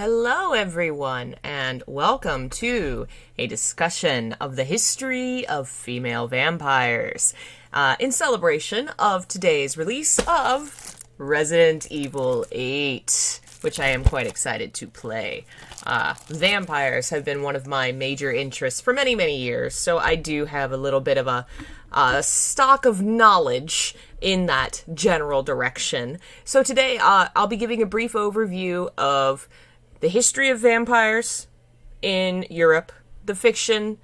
Hello, everyone, and welcome to a discussion of the history of female vampires in celebration of today's release of Resident Evil 8, which I am quite excited to play. Vampires have been one of my major interests for many, many years, so I do have a little bit of a stock of knowledge in that general direction. So today, I'll be giving a brief overview of the history of vampires in Europe, the fiction,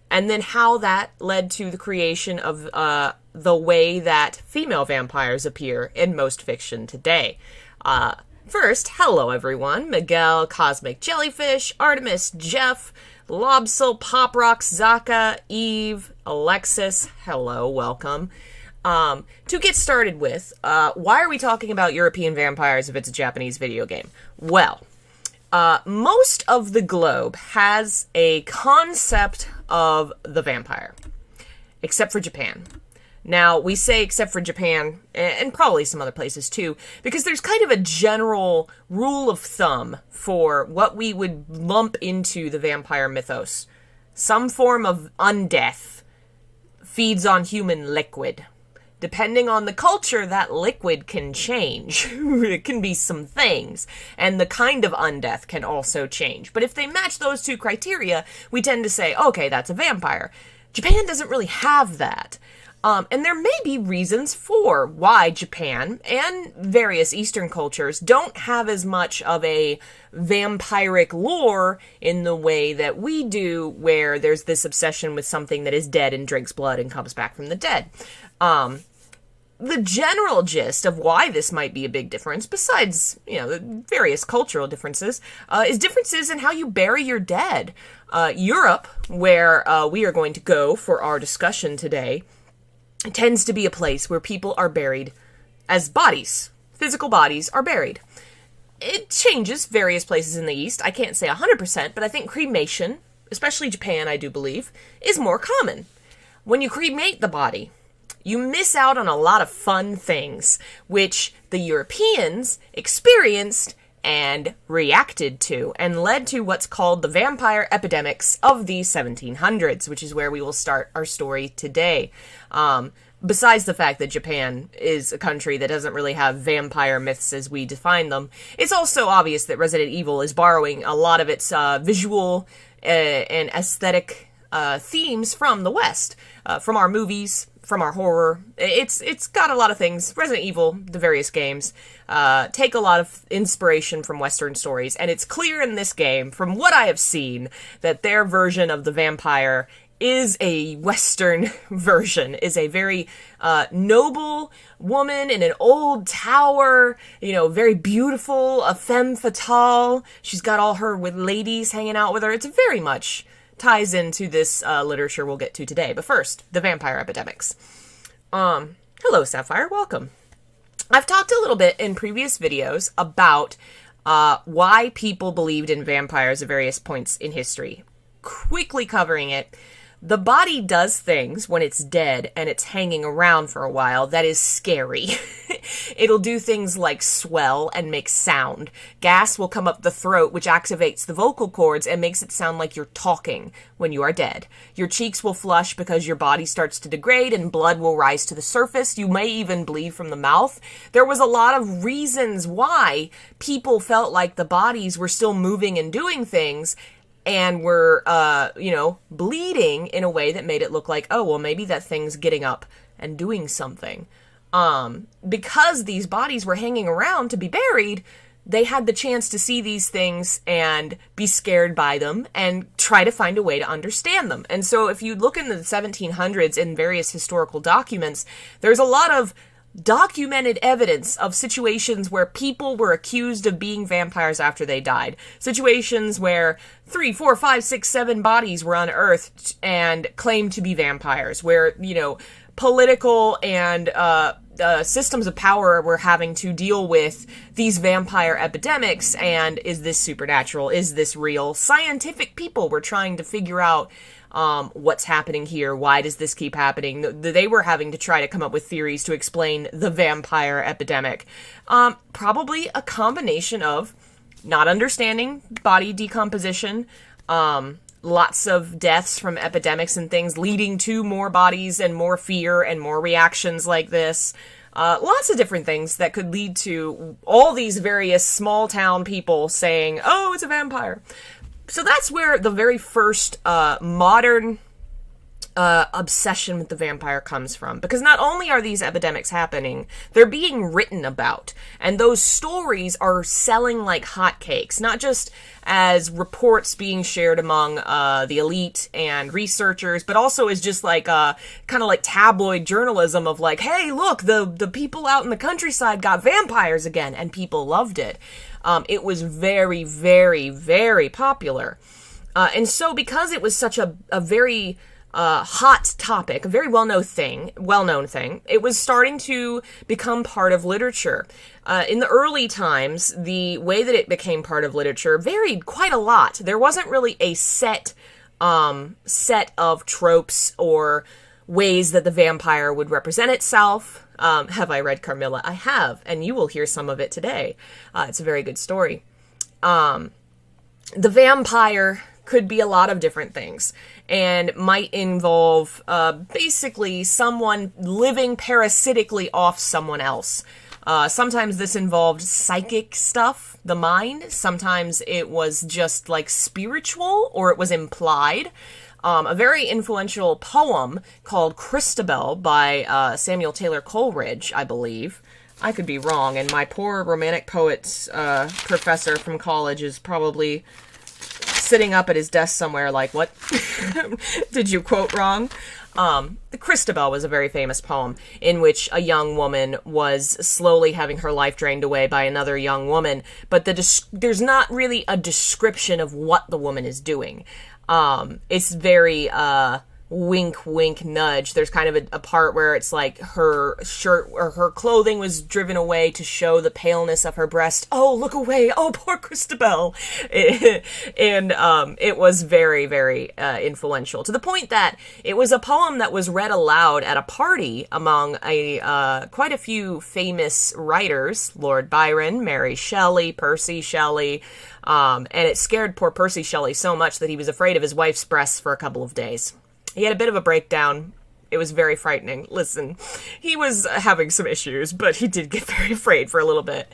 and then how that led to the creation of the way that female vampires appear in most fiction today. First, hello everyone. Miguel, Cosmic Jellyfish, Artemis, Jeff, Lobsil, Pop Rock, Zaka, Eve, Alexis, hello, welcome. To get started with, why are we talking about European vampires if it's a Japanese video game? Well, most of the globe has a concept of the vampire, except for Japan. Now, we say except for Japan, and probably some other places too, because there's kind of a general rule of thumb for what we would lump into the vampire mythos. Some form of undeath feeds on human liquid. Depending on the culture, that liquid can change. It can be some things. And the kind of undeath can also change. But if they match those two criteria, we tend to say, okay, that's a vampire. Japan doesn't really have that. And there may be reasons for why Japan and various Eastern cultures don't have as much of a vampiric lore in the way that we do, where there's this obsession with something that is dead and drinks blood and comes back from the dead. The general gist of why this might be a big difference, besides, the various cultural differences, is differences in how you bury your dead. Europe, where we are going to go for our discussion today, tends to be a place where people are buried as bodies. Physical bodies are buried. It changes various places in the East. I can't say 100%, but I think cremation, especially Japan, I do believe, is more common. When you cremate the body, you miss out on a lot of fun things, which the Europeans experienced and reacted to, and led to what's called the vampire epidemics of the 1700s, which is where we will start our story today. Besides the fact that Japan is a country that doesn't really have vampire myths as we define them, it's also obvious that Resident Evil is borrowing a lot of its visual and aesthetic themes from the West, from our movies, from our horror. It's got a lot of things. Resident Evil, the various games, take a lot of inspiration from Western stories, and it's clear in this game, from what I have seen, that their version of the vampire is a Western version, is a very noble woman in an old tower, very beautiful, a femme fatale. She's got all her with ladies hanging out with her. It's very much ties into this literature we'll get to today. But first, the vampire epidemics. Hello, Sapphire. Welcome. I've talked a little bit in previous videos about why people believed in vampires at various points in history. Quickly covering it, the body does things when it's dead and it's hanging around for a while that is scary. It'll do things like swell and make sound. Gas will come up the throat, which activates the vocal cords and makes it sound like you're talking when you are dead. Your cheeks will flush because your body starts to degrade and blood will rise to the surface. You may even bleed from the mouth. There was a lot of reasons why people felt like the bodies were still moving and doing things, and were, bleeding in a way that made it look like, oh, well, maybe that thing's getting up and doing something. Because these bodies were hanging around to be buried, they had the chance to see these things and be scared by them and try to find a way to understand them. And so if you look in the 1700s in various historical documents, there's a lot of documented evidence of situations where people were accused of being vampires after they died. Situations where 3, 4, 5, 6, 7 bodies were unearthed and claimed to be vampires, where, political and systems of power were having to deal with these vampire epidemics, and is this supernatural? Is this real? Scientific people were trying to figure out what's happening here? Why does this keep happening? They were having to try to come up with theories to explain the vampire epidemic. Probably a combination of not understanding body decomposition, lots of deaths from epidemics and things leading to more bodies and more fear and more reactions like this. Lots of different things that could lead to all these various small town people saying, oh, it's a vampire. So that's where the very first modern obsession with the vampire comes from. Because not only are these epidemics happening, they're being written about. And those stories are selling like hotcakes, not just as reports being shared among the elite and researchers, but also as just like kind of like tabloid journalism of like, hey, look, the people out in the countryside got vampires again, and people loved it. It was very, very, very popular. And so because it was such a very hot topic, a very well-known thing, it was starting to become part of literature. In the early times, the way that it became part of literature varied quite a lot. There wasn't really a set of tropes or ways that the vampire would represent itself. Have I read Carmilla? I have, and you will hear some of it today. It's a very good story. The vampire could be a lot of different things and might involve basically someone living parasitically off someone else. Sometimes this involved psychic stuff, the mind. Sometimes it was just like spiritual, or it was implied. A very influential poem called Christabel by Samuel Taylor Coleridge, I believe. I could be wrong, and my poor romantic poets professor from college is probably sitting up at his desk somewhere like, what? Did you quote wrong? The Christabel was a very famous poem in which a young woman was slowly having her life drained away by another young woman, but there's not really a description of what the woman is doing. It's very wink, wink, nudge. There's kind of a part where it's like her shirt or her clothing was driven away to show the paleness of her breast. Oh, look away. Oh, poor Christabel. And it was very, very influential, to the point that it was a poem that was read aloud at a party among quite a few famous writers: Lord Byron, Mary Shelley, Percy Shelley. And it scared poor Percy Shelley so much that he was afraid of his wife's breasts for a couple of days. He had a bit of a breakdown. It was very frightening. Listen, he was having some issues, but he did get very afraid for a little bit.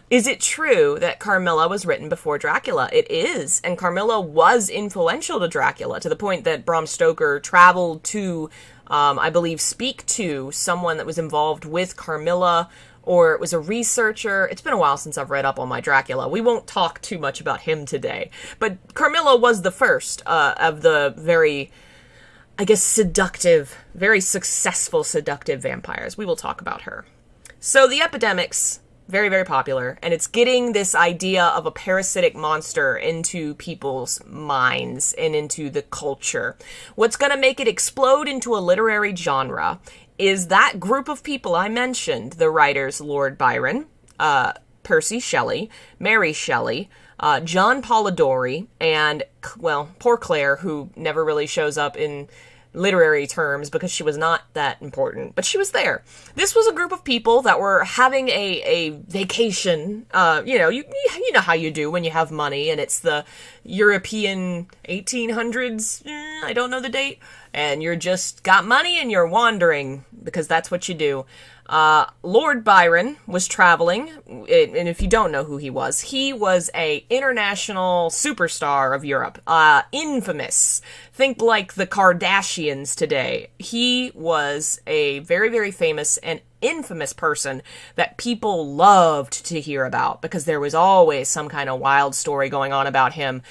Is it true that Carmilla was written before Dracula? It is, and Carmilla was influential to Dracula, to the point that Bram Stoker traveled to, I believe, speak to someone that was involved with Carmilla, or it was a researcher. It's been a while since I've read up on my Dracula. We won't talk too much about him today. But Carmilla was the first of the very, I guess, seductive, very successful seductive vampires. We will talk about her. So the epidemics, very, very popular, and it's getting this idea of a parasitic monster into people's minds and into the culture. What's going to make it explode into a literary genre is that group of people I mentioned, the writers Lord Byron, Percy Shelley, Mary Shelley, John Polidori, and, well, poor Claire, who never really shows up in literary terms because she was not that important, but she was there. This was a group of people that were having a vacation. You know how you do when you have money and it's the European 1800s, I don't know the date, and you're just got money and you're wandering because that's what you do. Lord Byron was traveling, and if you don't know who he was a international superstar of Europe, infamous. Think like the Kardashians today. He was a very, very famous and infamous person that people loved to hear about because there was always some kind of wild story going on about him.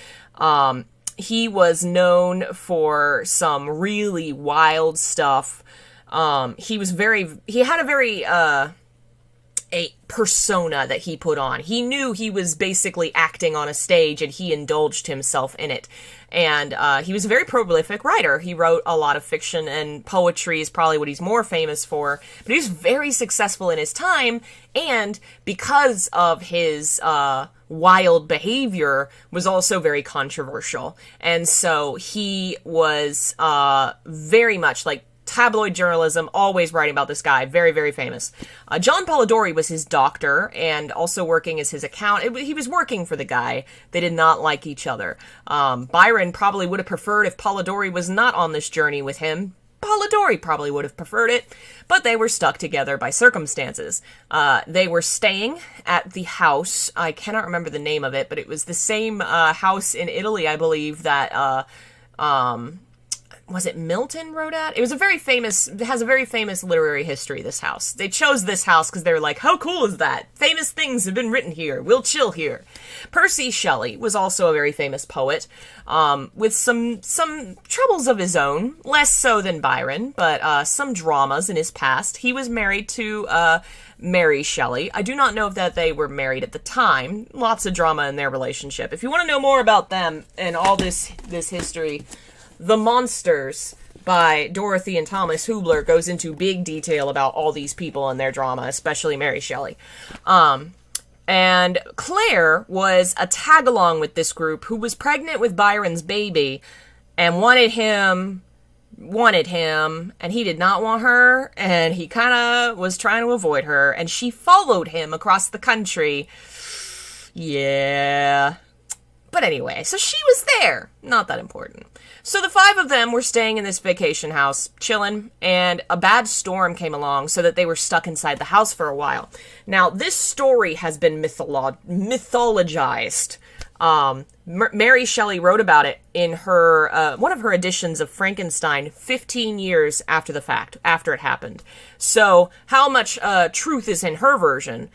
He was known for some really wild stuff. He had a very, a persona that he put on. He knew he was basically acting on a stage and he indulged himself in it. And, he was a very prolific writer. He wrote a lot of fiction, and poetry is probably what he's more famous for, but he was very successful in his time, and because of his, wild behavior, was also very controversial. And so he was, very much like tabloid journalism, always writing about this guy. Very, very famous. John Polidori was his doctor and also working as his accountant. He was working for the guy. They did not like each other. Byron probably would have preferred if Polidori was not on this journey with him. Polidori probably would have preferred it, but they were stuck together by circumstances. They were staying at the house. I cannot remember the name of it, but it was the same house in Italy, I believe, that was it Milton wrote at? It was it has a very famous literary history, this house. They chose this house because they were like, how cool is that? Famous things have been written here. We'll chill here. Percy Shelley was also a very famous poet, with some troubles of his own, less so than Byron, but some dramas in his past. He was married to Mary Shelley. I do not know if that they were married at the time. Lots of drama in their relationship. If you want to know more about them and all this history, The Monsters by Dorothy and Thomas Hubler goes into big detail about all these people and their drama, especially Mary Shelley. And Claire was a tag-along with this group who was pregnant with Byron's baby and wanted him, and he did not want her, and he kind of was trying to avoid her, and she followed him across the country. Yeah. But anyway, so she was there. Not that important. So the five of them were staying in this vacation house, chilling, and a bad storm came along so that they were stuck inside the house for a while. Now, this story has been mythologized. Mary Shelley wrote about it in her one of her editions of Frankenstein 15 years after the fact, after it happened. So how much truth is in her version?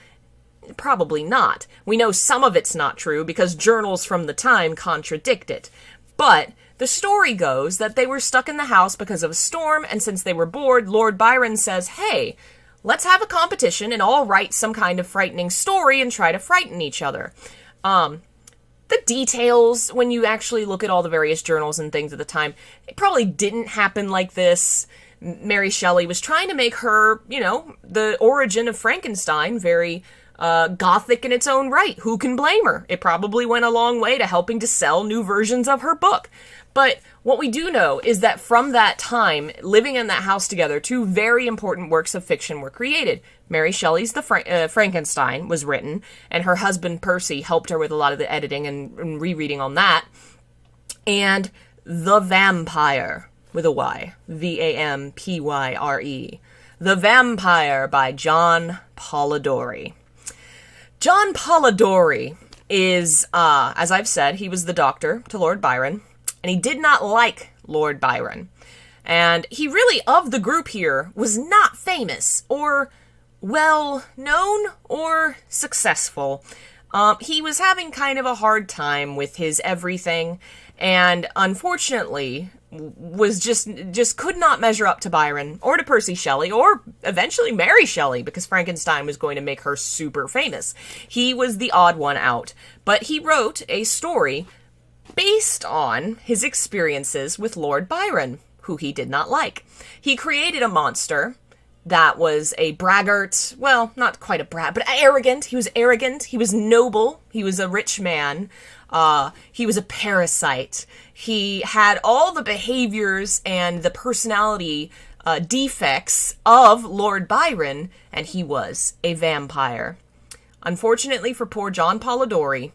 Probably not. We know some of it's not true because journals from the time contradict it. But the story goes that they were stuck in the house because of a storm, and since they were bored, Lord Byron says, hey, let's have a competition and all write some kind of frightening story and try to frighten each other. The details, when you actually look at all the various journals and things at the time, it probably didn't happen like this. Mary Shelley was trying to make her, the origin of Frankenstein very gothic in its own right. Who can blame her? It probably went a long way to helping to sell new versions of her book. But what we do know is that from that time, living in that house together, two very important works of fiction were created. Mary Shelley's The Frankenstein was written, and her husband Percy helped her with a lot of the editing and rereading on that. And The Vampire, with a Y, Vampyre, The Vampire by John Polidori. John Polidori is, as I've said, he was the doctor to Lord Byron, and he did not like Lord Byron. And he really, of the group here, was not famous, or well-known, or successful. He was having kind of a hard time with his everything, and unfortunately was just could not measure up to Byron, or to Percy Shelley, or eventually Mary Shelley, because Frankenstein was going to make her super famous. He was the odd one out. But he wrote a story based on his experiences with Lord Byron, who he did not like. He created a monster that was a braggart, well, not quite a brat, but arrogant. He was arrogant, he was noble, he was a rich man, he was a parasite. He had all the behaviors and the personality defects of Lord Byron, and he was a vampire. Unfortunately for poor John Polidori,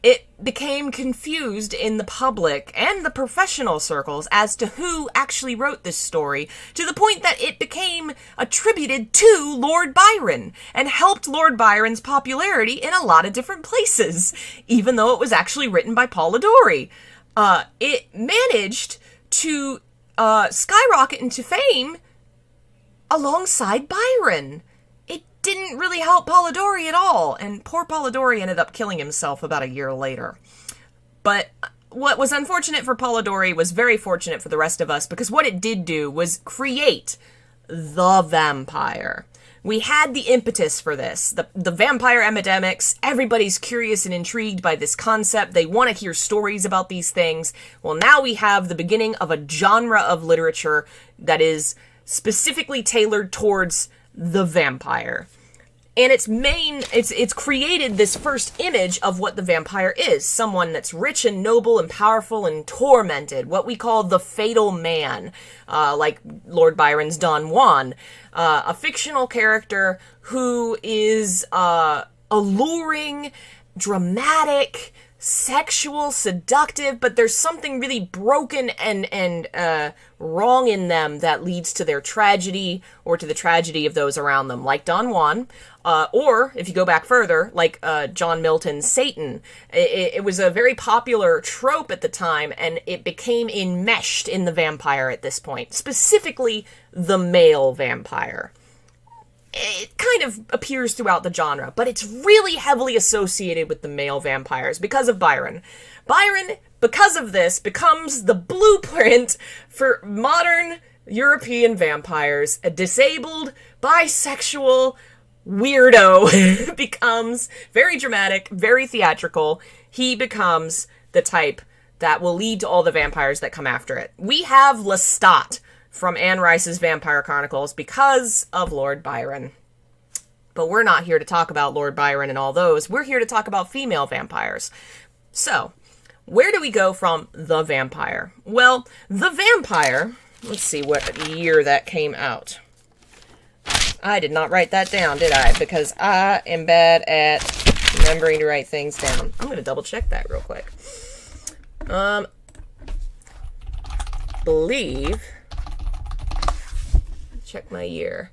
it became confused in the public and the professional circles as to who actually wrote this story, to the point that it became attributed to Lord Byron and helped Lord Byron's popularity in a lot of different places, even though it was actually written by Polidori. It managed to skyrocket into fame alongside Byron. Didn't really help Polidori at all, and poor Polidori ended up killing himself about a year later. But what was unfortunate for Polidori was very fortunate for the rest of us, because what it did do was create the vampire. We had the impetus for this. The vampire epidemics, everybody's curious and intrigued by this concept. They want to hear stories about these things. Well, now we have the beginning of a genre of literature that is specifically tailored towards the vampire. And it's created this first image of what the vampire is. Someone that's rich and noble and powerful and tormented. What we call the fatal man. Like Lord Byron's Don Juan. A fictional character who is alluring, dramatic, sexual, seductive, but there's something really broken and wrong in them that leads to their tragedy or to the tragedy of those around them, like Don Juan, or if you go back further, like John Milton's Satan. It was a very popular trope at the time, and it became enmeshed in the vampire at this point, specifically the male vampire. It kind of appears throughout the genre, but it's really heavily associated with the male vampires because of Byron. Byron, because of this, becomes the blueprint for modern European vampires. A disabled, bisexual weirdo becomes very dramatic, very theatrical. He becomes the type that will lead to all the vampires that come after it. We have Lestat from Anne Rice's Vampire Chronicles because of Lord Byron. But we're not here to talk about Lord Byron and all those. We're here to talk about female vampires. So, where do we go from the vampire? Well, the vampire, let's see what year that came out. I did not write that down, did I? Because I am bad at remembering to write things down. I'm going to double check that real quick. Believe... Check my year.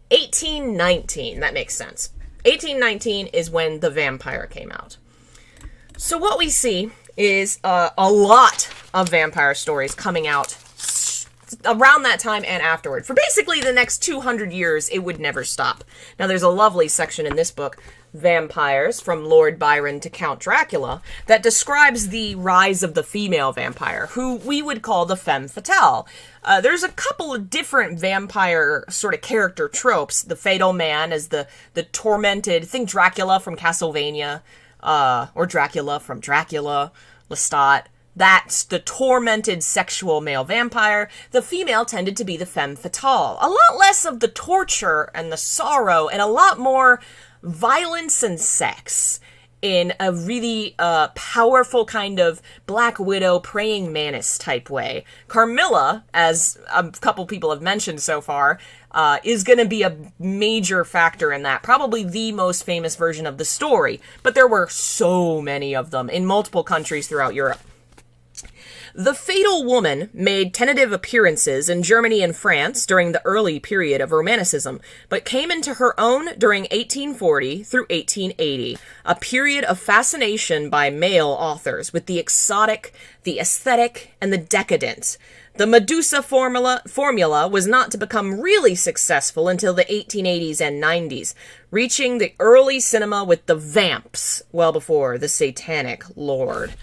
1819. That makes sense. 1819 is when The Vampire came out. So what we see is a lot of vampire stories coming out around that time and afterward. For basically the next 200 years, it would never stop. Now, there's a lovely section in this book, Vampires, from Lord Byron to Count Dracula, that describes the rise of the female vampire, who we would call the femme fatale. There's a couple of different vampire sort of character tropes. The fatal man as the tormented, think Dracula from Castlevania, or Dracula from Dracula, Lestat. That's the tormented sexual male vampire. The female tended to be the femme fatale. A lot less of the torture and the sorrow, and a lot more violence and sex in a really powerful kind of Black Widow, praying mantis type way. Carmilla, as a couple people have mentioned so far, is going to be a major factor in that. Probably the most famous version of the story. But there were so many of them in multiple countries throughout Europe. The Fatal Woman made tentative appearances in Germany and France during the early period of Romanticism, but came into her own during 1840 through 1880, a period of fascination by male authors with the exotic, the aesthetic, and the decadent. The Medusa formula was not to become really successful until the 1880s and 90s, reaching the early cinema with the Vamps, well before the Satanic Lord.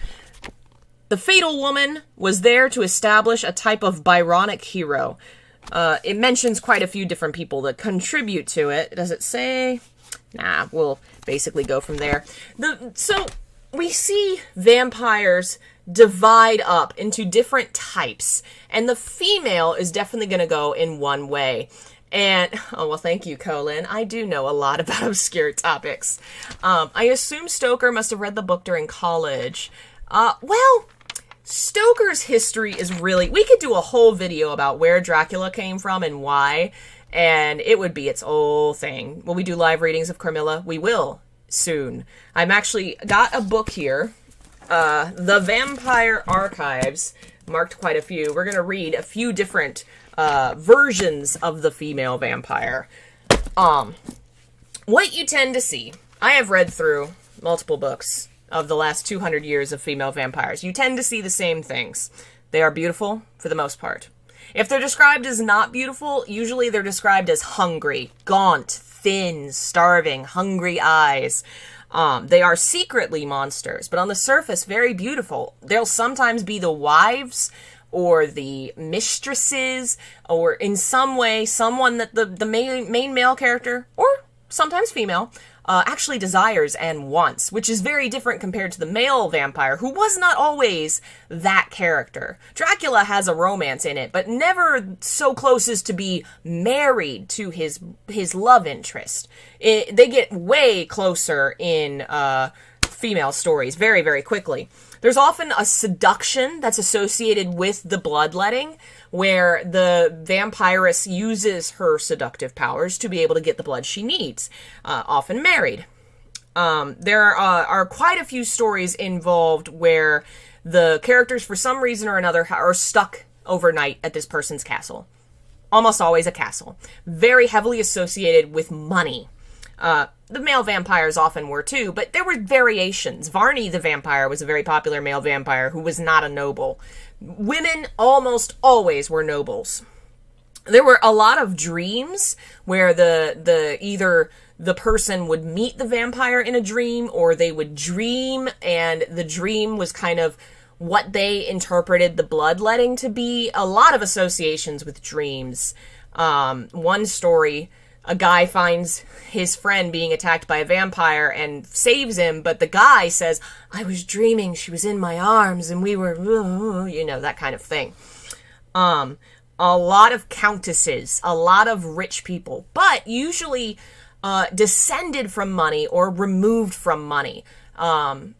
The Fatal Woman was there to establish a type of Byronic hero. It mentions quite a few different people that contribute to it. Does it say? Nah, we'll basically go from there. So we see vampires divide up into different types, and the female is definitely going to go in one way. And, oh, well, thank you, Colin. I do know a lot about obscure topics. I assume Stoker must have read the book during college. Well, Stoker's history is really... We could do a whole video about where Dracula came from and why, and it would be its whole thing. Will we do live readings of Carmilla? We will, soon. I'm actually got a book here, The Vampire Archives, marked quite a few. We're going to read a few different versions of the female vampire. What you tend to see... I have read through multiple books of the last 200 years of female vampires. You tend to see the same things. They are beautiful, for the most part. If they're described as not beautiful, usually they're described as hungry, gaunt, thin, starving, hungry eyes. They are secretly monsters, but on the surface, very beautiful. They'll sometimes be the wives or the mistresses, or in some way, someone that the main male character, or sometimes female, actually desires and wants, which is very different compared to the male vampire, who was not always that character. Dracula has a romance in it, but never so close as to be married to his love interest. They get way closer in female stories very, very quickly. There's often a seduction that's associated with the bloodletting, where the vampiress uses her seductive powers to be able to get the blood she needs, often married. There are quite a few stories involved where the characters, for some reason or another, are stuck overnight at this person's castle. Almost always a castle. Very heavily associated with money. The male vampires often were too, but there were variations. Varney the vampire was a very popular male vampire who was not a noble. Women almost always were nobles. There were a lot of dreams where either the person would meet the vampire in a dream, or they would dream, and the dream was kind of what they interpreted the bloodletting to be. A lot of associations with dreams. One story, a guy finds his friend being attacked by a vampire and saves him, but the guy says, "I was dreaming she was in my arms and we were," that kind of thing. A lot of countesses, a lot of rich people, but usually descended from money or removed from money.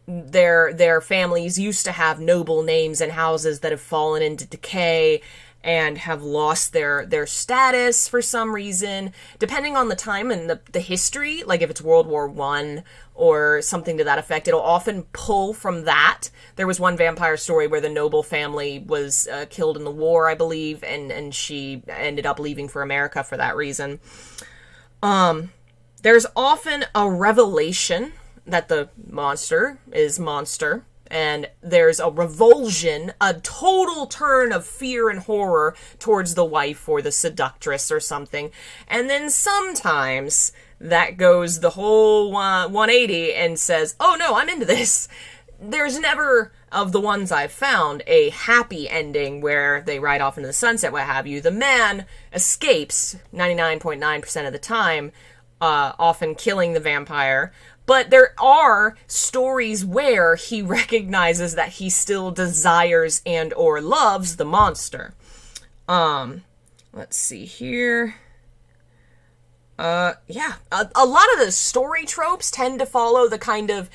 Their families used to have noble names and houses that have fallen into decay and have lost their status for some reason. Depending on the time and the history, like if it's World War I or something to that effect, it'll often pull from that. There was one vampire story where the noble family was killed in the war, I believe, and she ended up leaving for America for that reason. There's often a revelation that the monster is monster. And there's a revulsion, a total turn of fear and horror towards the wife or the seductress or something. And then sometimes that goes the whole 180 and says, "Oh no, I'm into this." There's never, of the ones I've found, a happy ending where they ride off into the sunset, what have you. The man escapes 99.9% of the time, often killing the vampire. But there are stories where he recognizes that he still desires and or loves the monster. Let's see here. A lot of the story tropes tend to follow the kind of,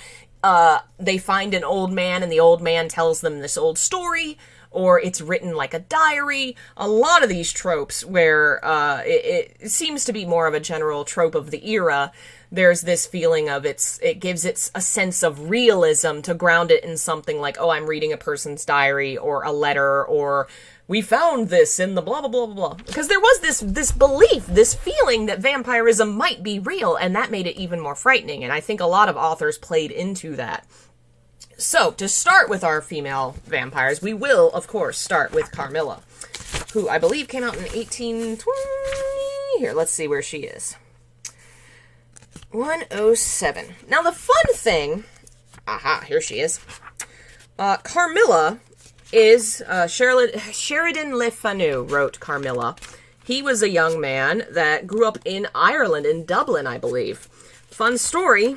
they find an old man and the old man tells them this old story, or it's written like a diary. A lot of these tropes where it seems to be more of a general trope of the era. There's this feeling of it gives it a sense of realism to ground it in something like, oh, I'm reading a person's diary or a letter, or we found this in the blah, blah, blah, blah, blah. Because there was this belief, this feeling that vampirism might be real, and that made it even more frightening. And I think a lot of authors played into that. So, to start with our female vampires, we will, of course, start with Carmilla, who I believe came out in 1820. Here, let's see where she is. 107. Now, the fun thing... here she is. Carmilla is... Sheridan Le Fanu wrote Carmilla. He was a young man that grew up in Ireland, in Dublin, I believe. Fun story.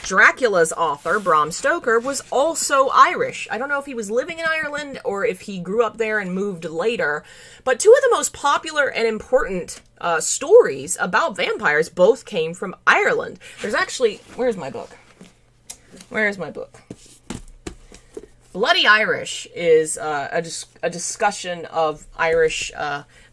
Dracula's author, Bram Stoker, was also Irish. I don't know if he was living in Ireland or if he grew up there and moved later, but two of the most popular and important stories about vampires both came from Ireland. There's actually... Where's my book? Bloody Irish is a discussion of Irish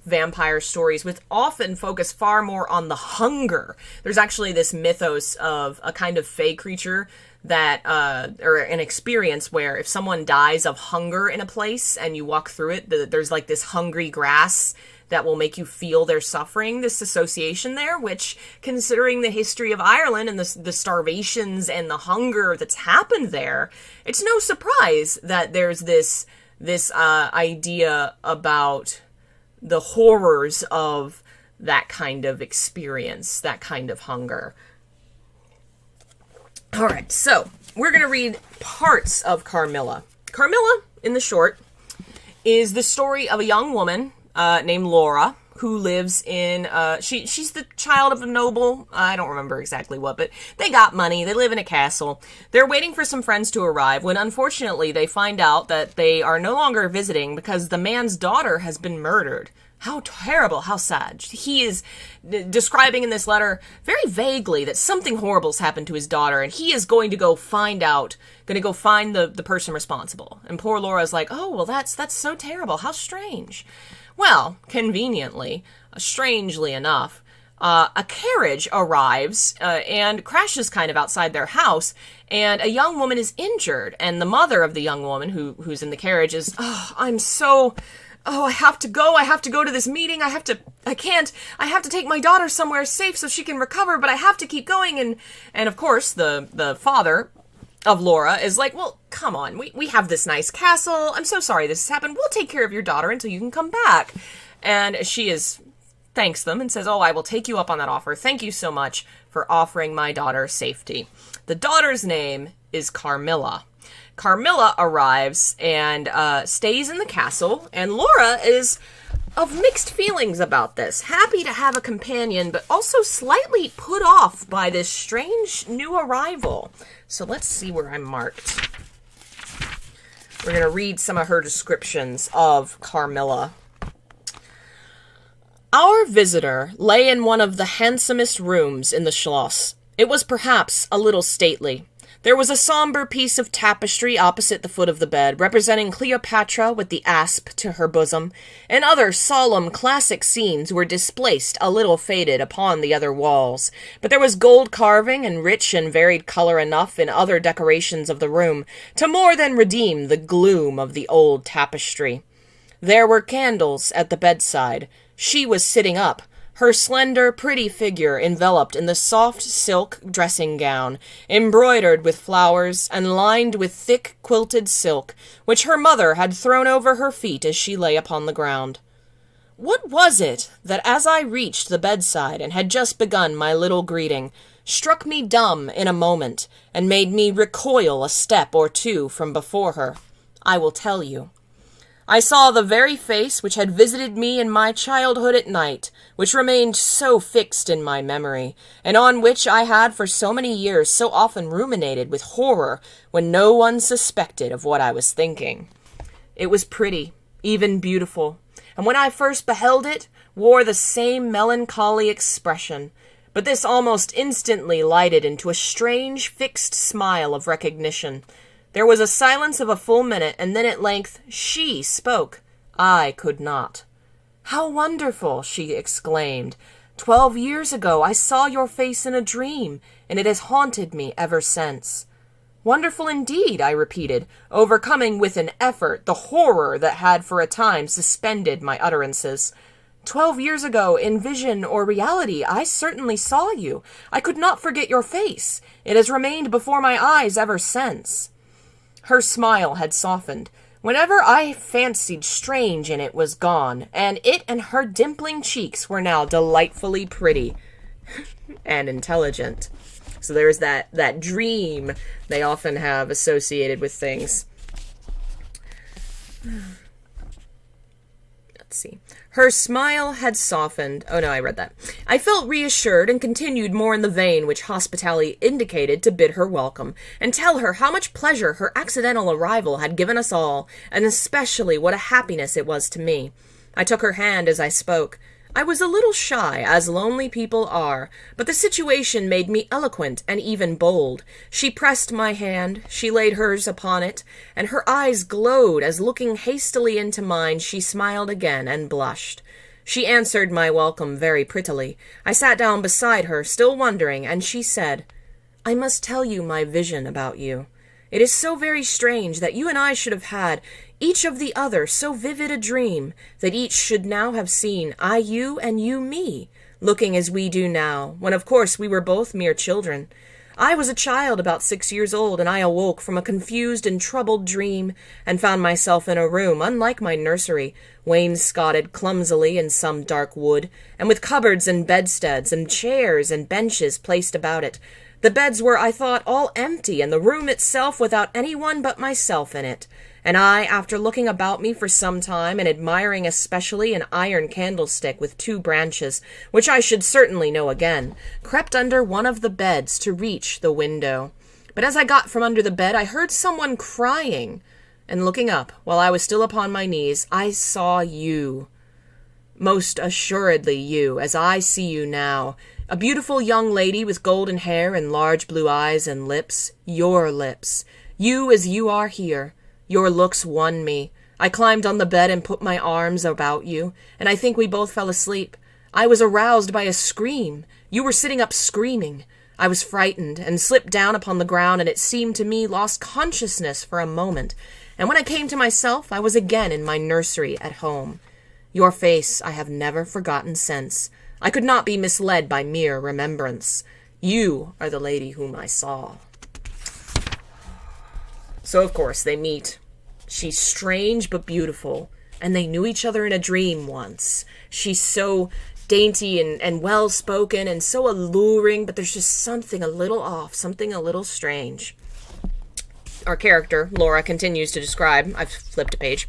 vampire stories, with often focus far more on the hunger. There's actually this mythos of a kind of fey creature that, or an experience where if someone dies of hunger in a place and you walk through it, there's like this hungry grass that will make you feel their suffering, this association there, which, considering the history of Ireland and the starvations and the hunger that's happened there, it's no surprise that there's this idea about the horrors of that kind of experience, that kind of hunger. All right, so we're going to read parts of Carmilla. Carmilla, in the short, is the story of a young woman named Laura, who lives in, she's the child of a noble. I don't remember exactly what, but they got money. They live in a castle. They're waiting for some friends to arrive when, unfortunately, they find out that they are no longer visiting because the man's daughter has been murdered. How terrible, how sad. He is describing in this letter very vaguely that something horrible's happened to his daughter, and he is going to go find the person responsible. And poor Laura's like, oh, well, that's so terrible. How strange. Well, conveniently, strangely enough, a carriage arrives and crashes kind of outside their house, and a young woman is injured, and the mother of the young woman who's in the carriage is, I have to go to this meeting. I have to take my daughter somewhere safe so she can recover, but I have to keep going. And of course, the father of Laura is like, well, come on, we have this nice castle. I'm so sorry this has happened. We'll take care of your daughter until you can come back. And she thanks them and says, oh, I will take you up on that offer. Thank you so much for offering my daughter safety. The daughter's name is Carmilla. Carmilla arrives and stays in the castle, and Laura is of mixed feelings about this. Happy to have a companion, but also slightly put off by this strange new arrival. So let's see where I'm marked. We're going to read some of her descriptions of Carmilla. Our visitor lay in one of the handsomest rooms in the Schloss. It was perhaps a little stately. There was a somber piece of tapestry opposite the foot of the bed, representing Cleopatra with the asp to her bosom, and other solemn classic scenes were displaced, a little faded, upon the other walls. But there was gold carving and rich and varied color enough in other decorations of the room to more than redeem the gloom of the old tapestry. There were candles at the bedside. She was sitting up, her slender, pretty figure enveloped in the soft silk dressing gown, embroidered with flowers and lined with thick quilted silk, which her mother had thrown over her feet as she lay upon the ground. What was it that, as I reached the bedside and had just begun my little greeting, struck me dumb in a moment and made me recoil a step or two from before her? I will tell you. I saw the very face which had visited me in my childhood at night, which remained so fixed in my memory, and on which I had for so many years so often ruminated with horror when no one suspected of what I was thinking. It was pretty, even beautiful, and when I first beheld it, wore the same melancholy expression, but this almost instantly lighted into a strange fixed smile of recognition. There was a silence of a full minute, and then at length she spoke. I could not. "How wonderful!" she exclaimed. 12 years ago I saw your face in a dream, and it has haunted me ever since." "Wonderful indeed," I repeated, overcoming with an effort the horror that had for a time suspended my utterances. 12 years ago, in vision or reality, I certainly saw you. I could not forget your face. It has remained before my eyes ever since." Her smile had softened. Whenever I fancied strange in it was gone, and it and her dimpling cheeks were now delightfully pretty and intelligent. So there's that dream they often have associated with things. Let's see. Her smile had softened. Oh no, I read that. I felt reassured and continued more in the vein which hospitality indicated to bid her welcome, and tell her how much pleasure her accidental arrival had given us all, and especially what a happiness it was to me. I took her hand as I spoke. I was a little shy, as lonely people are, but the situation made me eloquent and even bold. She pressed my hand, she laid hers upon it, and her eyes glowed as, looking hastily into mine, she smiled again and blushed. She answered my welcome very prettily. I sat down beside her, still wondering, and she said, "I must tell you my vision about you. It is so very strange that you and I should have had, each of the other, so vivid a dream, that each should now have seen, I you and you me, looking as we do now, when of course we were both mere children. I was a child about 6 years old, and I awoke from a confused and troubled dream, and found myself in a room unlike my nursery, wainscoted clumsily in some dark wood, and with cupboards and bedsteads, and chairs and benches placed about it. The beds were, I thought, all empty, and the room itself without anyone but myself in it. and I, after looking about me for some time and admiring especially an iron candlestick with 2 branches, which I should certainly know again, crept under one of the beds to reach the window. But as I got from under the bed, I heard someone crying, and looking up, while I was still upon my knees, I saw you. Most assuredly you, as I see you now, a beautiful young lady with golden hair and large blue eyes and lips, your lips, you as you are here. Your looks won me. I climbed on the bed and put my arms about you, and I think we both fell asleep. I was aroused by a scream. You were sitting up screaming. I was frightened and slipped down upon the ground, and it seemed to me lost consciousness for a moment. And when I came to myself, I was again in my nursery at home. Your face I have never forgotten since. I could not be misled by mere remembrance. You are the lady whom I saw. So, of course, they meet. She's strange but beautiful, and they knew each other in a dream once. She's so dainty and well-spoken and so alluring, but there's just something a little off, something a little strange. Our character, Laura, continues to describe. I've flipped a page.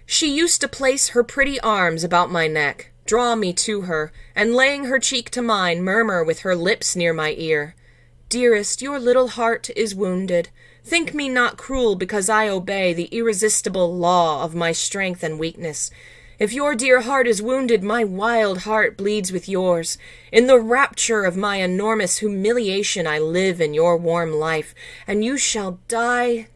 She used to place her pretty arms about my neck, draw me to her, and laying her cheek to mine, murmur with her lips near my ear, "Dearest, your little heart is wounded. Think me not cruel because I obey the irresistible law of my strength and weakness. If your dear heart is wounded, my wild heart bleeds with yours. In the rapture of my enormous humiliation I live in your warm life, and you shall die,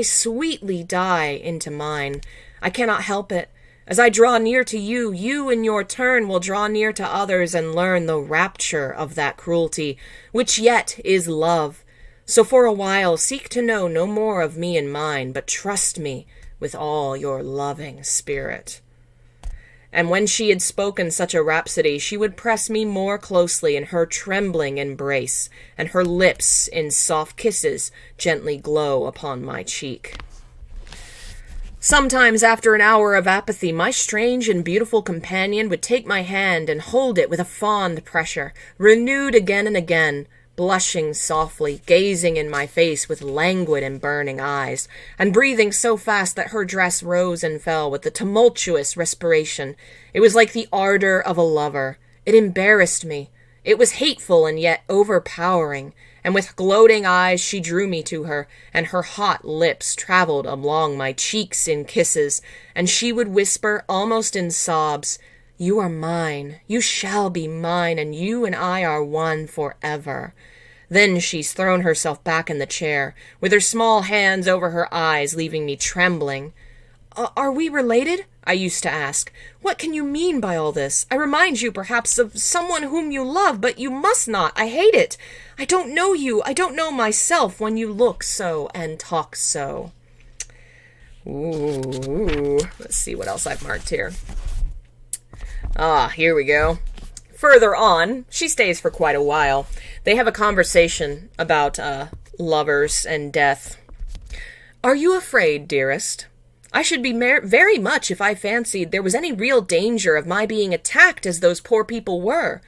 sweetly die into mine. I cannot help it. As I draw near to you, you in your turn will draw near to others and learn the rapture of that cruelty, which yet is love. So for a while seek to know no more of me and mine, but trust me with all your loving spirit." And when she had spoken such a rhapsody, she would press me more closely in her trembling embrace, and her lips in soft kisses gently glow upon my cheek. Sometimes after an hour of apathy, my strange and beautiful companion would take my hand and hold it with a fond pressure, renewed again and again, blushing softly, gazing in my face with languid and burning eyes, and breathing so fast that her dress rose and fell with a tumultuous respiration. It was like the ardor of a lover. It embarrassed me. It was hateful and yet overpowering, and with gloating eyes she drew me to her, and her hot lips traveled along my cheeks in kisses, and she would whisper, almost in sobs, "You are mine, you shall be mine, and you and I are one forever." Then she's thrown herself back in the chair, with her small hands over her eyes, leaving me trembling. "Are we related?" I used to ask. "What can you mean by all this? I remind you, perhaps, of someone whom you love, but you must not. I hate it. I don't know you. I don't know myself when you look so and talk so." Ooh, let's see what else I've marked here. Here we go. Further on, she stays for quite a while. They have a conversation about lovers and death. "Are you afraid, dearest? I should be very much if I fancied there was any real danger of my being attacked as those poor people were.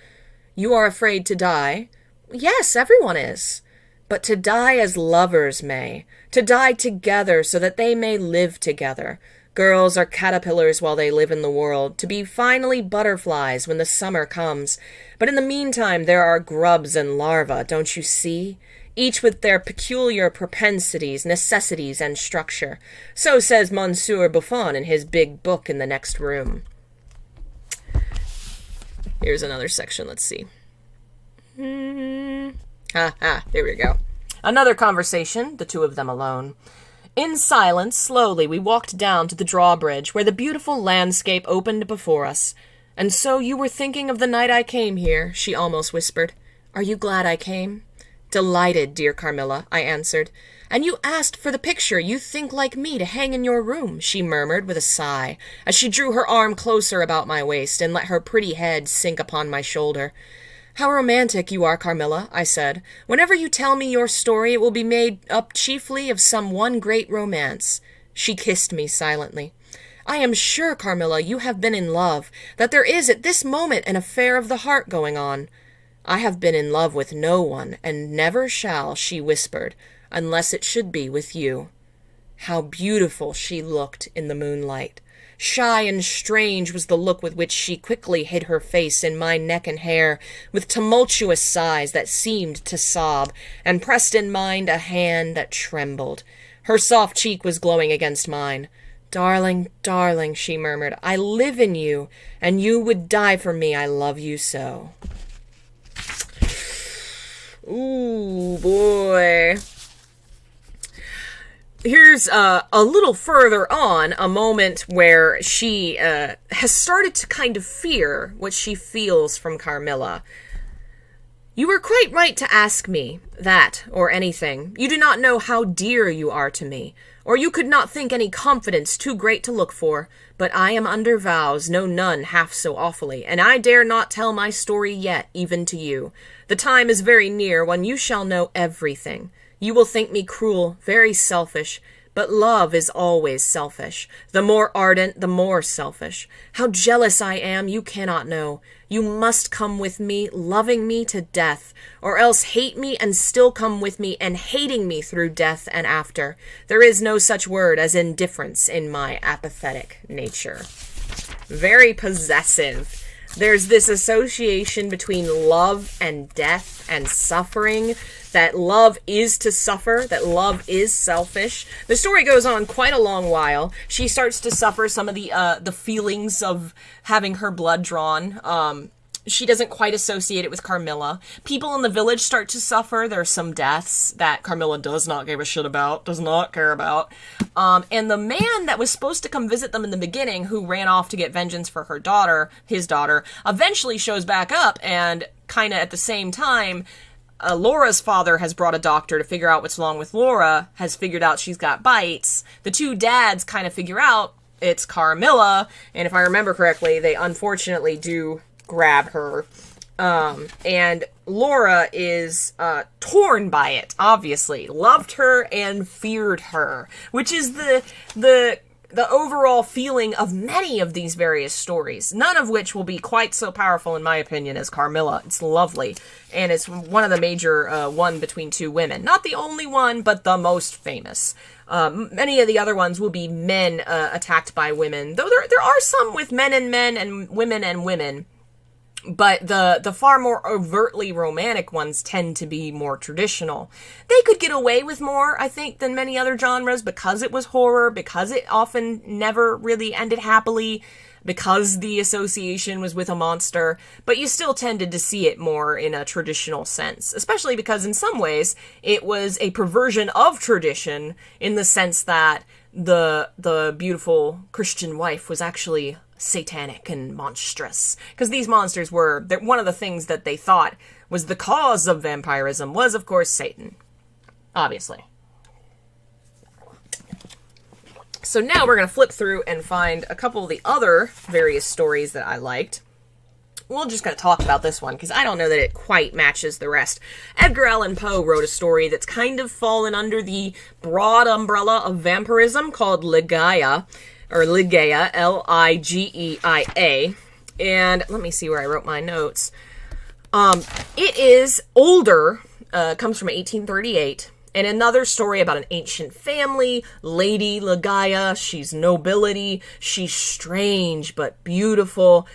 You are afraid to die? Yes, everyone is. But to die as lovers may, to die together so that they may live together. Girls are caterpillars while they live in the world, to be finally butterflies when the summer comes. But in the meantime there are grubs and larvae, don't you see? Each with their peculiar propensities, necessities, and structure. So says Monsieur Buffon in his big book in the next room." Here's another section, let's see. There we go. Another conversation, the two of them alone. In silence, slowly, we walked down to the drawbridge, where the beautiful landscape opened before us. "And so you were thinking of the night I came here," she almost whispered. "Are you glad I came?" "Delighted, dear Carmilla," I answered. "And you asked for the picture you think like me to hang in your room," she murmured with a sigh, as she drew her arm closer about my waist and let her pretty head sink upon my shoulder. "How romantic you are, Carmilla," I said. "Whenever you tell me your story, it will be made up chiefly of some one great romance." She kissed me silently. "I am sure, Carmilla, you have been in love, that there is at this moment an affair of the heart going on." "I have been in love with no one, and never shall," she whispered, "unless it should be with you." How beautiful she looked in the moonlight. Shy and strange was the look with which she quickly hid her face in my neck and hair, with tumultuous sighs that seemed to sob, and pressed in mine a hand that trembled. Her soft cheek was glowing against mine. Darling, darling, she murmured, I live in you, and you would die for me. I love you so. Ooh, boy. Here's a little further on a moment where she has started to kind of fear what she feels from Carmilla. You were quite right to ask me that or anything. You do not know how dear you are to me, or you could not think any confidence too great to look for. But I am under vows, know none half so awfully, and I dare not tell my story yet, even to you. The time is very near when you shall know everything. You will think me cruel, very selfish, but love is always selfish. The more ardent, the more selfish. How jealous I am, you cannot know. You must come with me, loving me to death, or else hate me and still come with me, and hating me through death and after. There is no such word as indifference in my apathetic nature. Very possessive. There's this association between love and death and suffering, that love is to suffer, that love is selfish. The story goes on quite a long while. She starts to suffer some of the feelings of having her blood drawn. She doesn't quite associate it with Carmilla. People in the village start to suffer. There's some deaths that Carmilla does not give a shit about, does not care about. And the man that was supposed to come visit them in the beginning, who ran off to get vengeance for her daughter, his daughter, eventually shows back up, and kind of at the same time, Laura's father has brought a doctor to figure out what's wrong with Laura, has figured out she's got bites. The two dads kind of figure out it's Carmilla, and if I remember correctly, they unfortunately do grab her. And Laura is torn by it, obviously. Loved her and feared her, which is the overall feeling of many of these various stories, none of which will be quite so powerful, in my opinion, as Carmilla. It's lovely, and it's one of the major one between two women. Not the only one, but the most famous. Many of the other ones will be men attacked by women, though there are some with men and women. But the far more overtly romantic ones tend to be more traditional. They could get away with more, I think, than many other genres because it was horror, because it often never really ended happily, because the association was with a monster, but you still tended to see it more in a traditional sense, especially because in some ways it was a perversion of tradition in the sense that the beautiful Christian wife was actually satanic and monstrous, because these monsters were one of the things that they thought was the cause of vampirism was, of course, Satan, obviously. So now we're going to flip through and find a couple of the other various stories that I liked. We're just going to talk about this one because I don't know that it quite matches the rest. Edgar Allan Poe wrote a story that's kind of fallen under the broad umbrella of vampirism called Ligeia, or Ligeia, L-I-G-E-I-A. And let me see where I wrote my notes. It is older, comes from 1838, and another story about an ancient family, Lady Ligeia. She's nobility, she's strange but beautiful.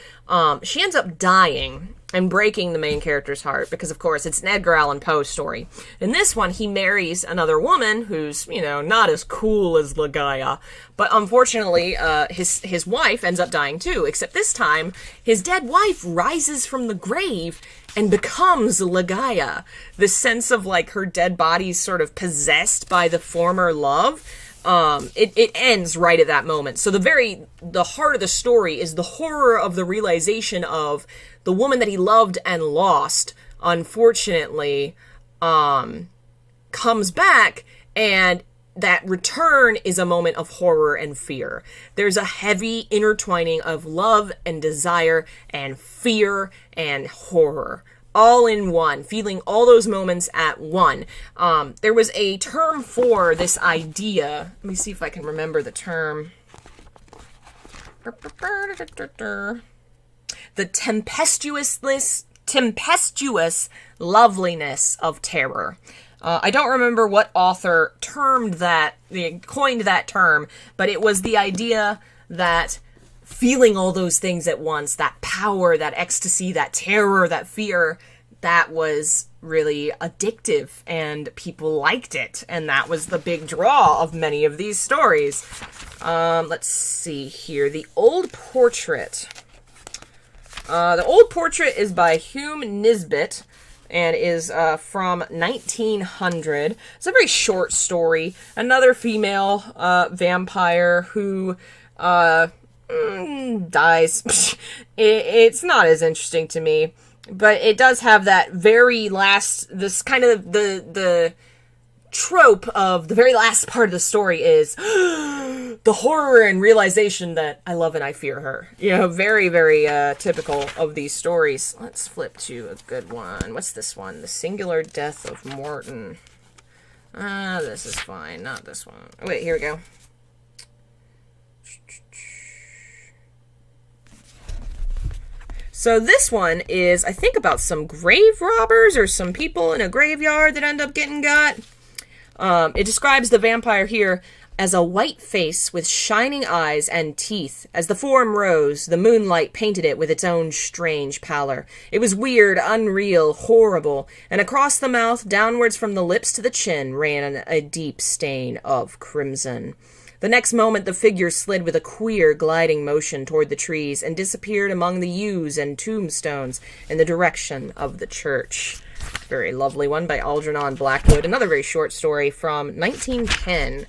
She ends up dying and breaking the main character's heart because, of course, it's an Edgar Allan Poe story. In this one, he marries another woman who's, not as cool as Ligeia, but unfortunately, his wife ends up dying too, except this time, his dead wife rises from the grave and becomes Ligeia. The sense of, her dead body's sort of possessed by the former love. It ends right at that moment. So the heart of the story is the horror of the realization of the woman that he loved and lost, unfortunately, comes back, and that return is a moment of horror and fear. There's a heavy intertwining of love and desire and fear and horror, all in one, feeling all those moments at one. There was a term for this idea. Let me see if I can remember the term. The tempestuous loveliness of terror. I don't remember what author coined that term, but it was the idea that feeling all those things at once, that power, that ecstasy, that terror, that fear, that was really addictive, and people liked it, and that was the big draw of many of these stories. Let's see here. The Old Portrait. The Old Portrait is by Hume Nisbet, and is from 1900. It's a very short story. Another female vampire who dies. It's not as interesting to me, but it does have that very last, this kind of the trope of the very last part of the story is the horror and realization that I love and I fear her. You know, very, very typical of these stories. Let's flip to a good one. What's this one? The Singular Death of Morton. This is fine. Not this one. Oh, wait, here we go. So this one is, I think, about some grave robbers or some people in a graveyard that end up getting got. It describes the vampire here as a white face with shining eyes and teeth. As the form rose, the moonlight painted it with its own strange pallor. It was weird, unreal, horrible, and across the mouth, downwards from the lips to the chin, ran a deep stain of crimson. The next moment, the figure slid with a queer, gliding motion toward the trees and disappeared among the yews and tombstones in the direction of the church. Very lovely one by Algernon Blackwood. Another very short story from 1910.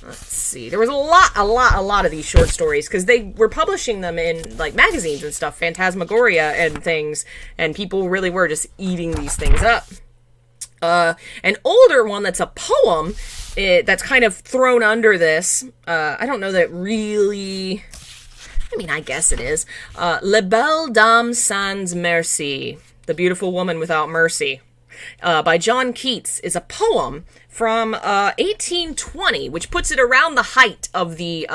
Let's see. There was a lot of these short stories because they were publishing them in like magazines and stuff, Phantasmagoria and things, and people really were just eating these things up. An older one that's a poem that's kind of thrown under this. I don't know that really... I mean, I guess it is. La Belle Dame Sans Merci, The Beautiful Woman Without Mercy, by John Keats, is a poem from 1820, which puts it around the height of the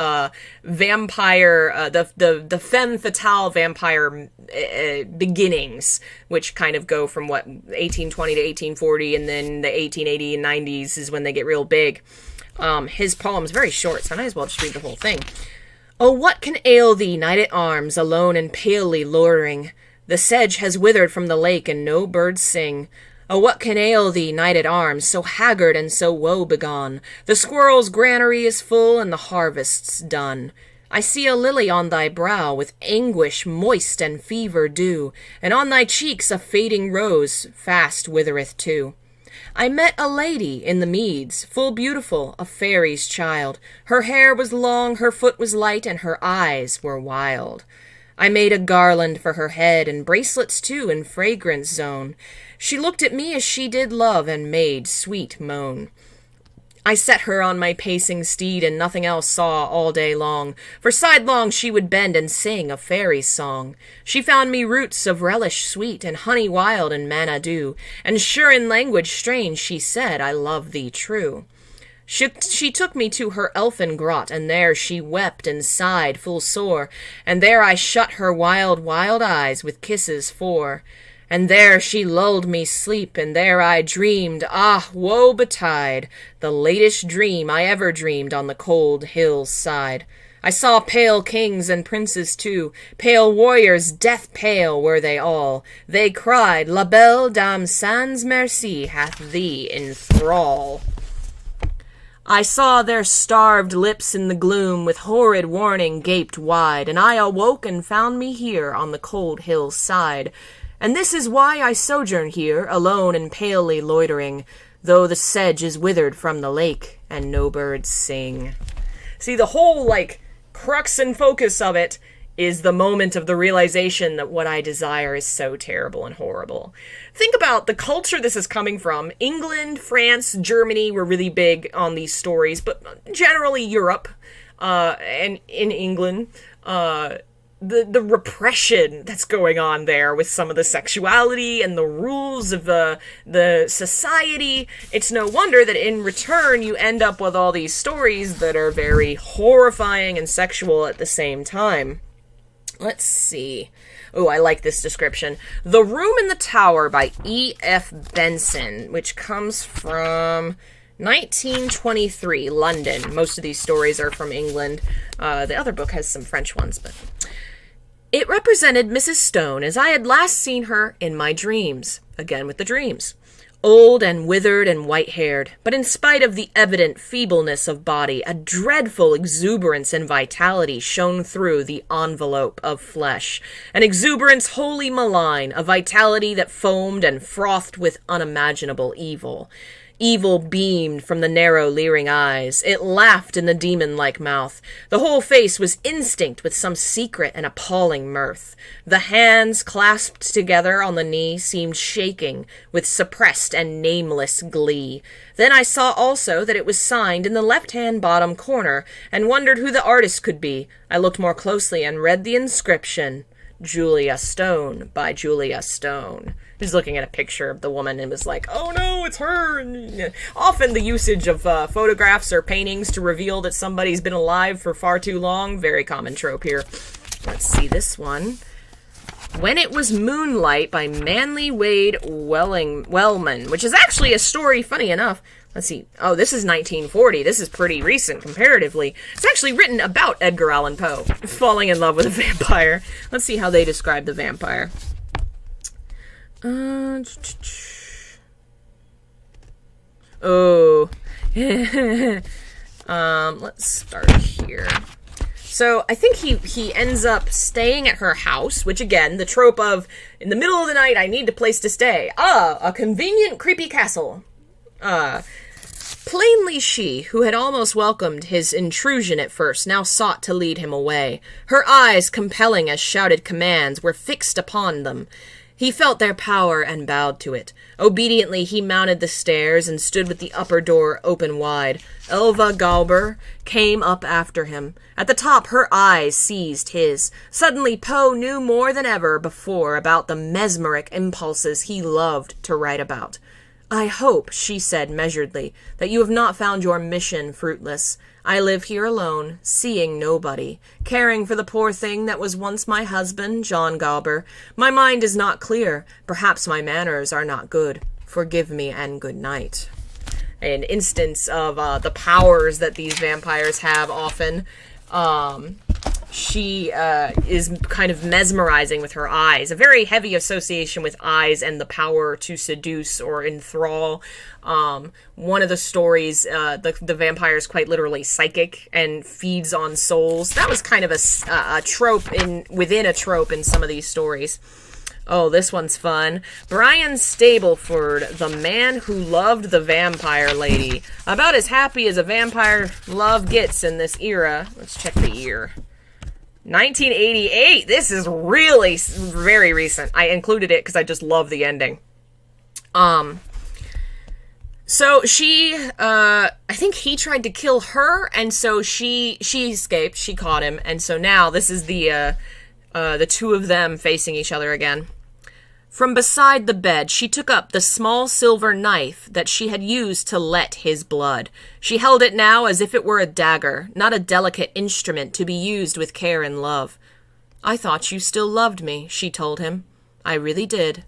vampire, the femme fatale vampire beginnings, which kind of go from, 1820 to 1840, and then the 1880 and 90s is when they get real big. His poem's very short, so I might as well just read the whole thing. Oh, what can ail thee, knight-at-arms, alone and palely loitering? The sedge has withered from the lake, and no birds sing. Oh, what can ail thee, knight-at-arms, so haggard and so woe-begone? The squirrel's granary is full, and the harvest's done. I see a lily on thy brow, with anguish moist and fever dew, and on thy cheeks a fading rose fast withereth too. I met a lady in the meads, full beautiful, a fairy's child. Her hair was long, her foot was light, and her eyes were wild. I made a garland for her head, and bracelets too in fragrance zone. She looked at me as she did love, and made sweet moan. I set her on my pacing steed, and nothing else saw all day long. For sidelong she would bend and sing a fairy song. She found me roots of relish sweet, and honey wild, and manna dew, and sure in language strange she said, I love thee true. She took me to her elfin grot, and there she wept and sighed full sore, and there I shut her wild, wild eyes with kisses four. And there she lulled me sleep, and there I dreamed, ah, woe betide, the latest dream I ever dreamed on the cold hill's side. I saw pale kings and princes too, pale warriors, death pale were they all. They cried, La Belle Dame Sans Merci hath thee in thrall. I saw their starved lips in the gloom, with horrid warning gaped wide, and I awoke and found me here on the cold hill's side. And this is why I sojourn here, alone and palely loitering, though the sedge is withered from the lake, and no birds sing. See, the whole, crux and focus of it is the moment of the realization that what I desire is so terrible and horrible. Think about the culture this is coming from. England, France, Germany were really big on these stories, but generally Europe, and in England, the repression that's going on there with some of the sexuality and the rules of the society. It's no wonder that in return you end up with all these stories that are very horrifying and sexual at the same time. Let's see. Oh, I like this description. The Room in the Tower by E.F. Benson, which comes from 1923, London. Most of these stories are from England. The other book has some French ones, but... It represented Mrs. Stone as I had last seen her in my dreams. Again with the dreams. Old and withered and white-haired, but in spite of the evident feebleness of body, a dreadful exuberance and vitality shone through the envelope of flesh. An exuberance wholly malign, a vitality that foamed and frothed with unimaginable evil. Evil beamed from the narrow, leering eyes. It laughed in the demon-like mouth. The whole face was instinct with some secret and appalling mirth. The hands clasped together on the knee seemed shaking with suppressed and nameless glee. Then I saw also that it was signed in the left-hand bottom corner, and wondered who the artist could be. I looked more closely and read the inscription, Julia Stone by Julia Stone. He was looking at a picture of the woman and was like, oh no, it's her. And often the usage of photographs or paintings to reveal that somebody's been alive for far too long. Very common trope here. Let's see this one. When It Was Moonlight by Manly Wade Wellman, which is actually a story, funny enough. Let's see. Oh, this is 1940. This is pretty recent comparatively. It's actually written about Edgar Allan Poe falling in love with a vampire. Let's see how they describe the vampire. Oh. Let's start here. So I think he ends up staying at her house, which again, the trope of, in the middle of the night, I need a place to stay. Ah, a convenient, creepy castle. Plainly she, who had almost welcomed his intrusion at first, now sought to lead him away. Her eyes, compelling as shouted commands, were fixed upon them. He felt their power and bowed to it. Obediently he mounted the stairs and stood with the upper door open wide. Elva Galber came up after him. At the top her eyes seized his. Suddenly Poe knew more than ever before about the mesmeric impulses he loved to write about. I hope, she said measuredly, that you have not found your mission fruitless. I live here alone, seeing nobody, caring for the poor thing that was once my husband, John Galber. My mind is not clear. Perhaps my manners are not good. Forgive me and good night. An instance of the powers that these vampires have often. She is kind of mesmerizing with her eyes. A very heavy association with eyes and the power to seduce or enthrall. One of the stories, the vampire is quite literally psychic and feeds on souls. That was kind of a trope within a trope in some of these stories. Oh, this one's fun. Brian Stableford, The Man Who Loved the Vampire Lady. About as happy as a vampire love gets in this era. Let's check the year. 1988. This is really very recent. I included it because I just love the ending. So she, I think he tried to kill her, and so she escaped. She caught him, and so now this is the two of them facing each other again. From beside the bed, she took up the small silver knife that she had used to let his blood. She held it now as if it were a dagger, not a delicate instrument to be used with care and love. I thought you still loved me, she told him. I really did.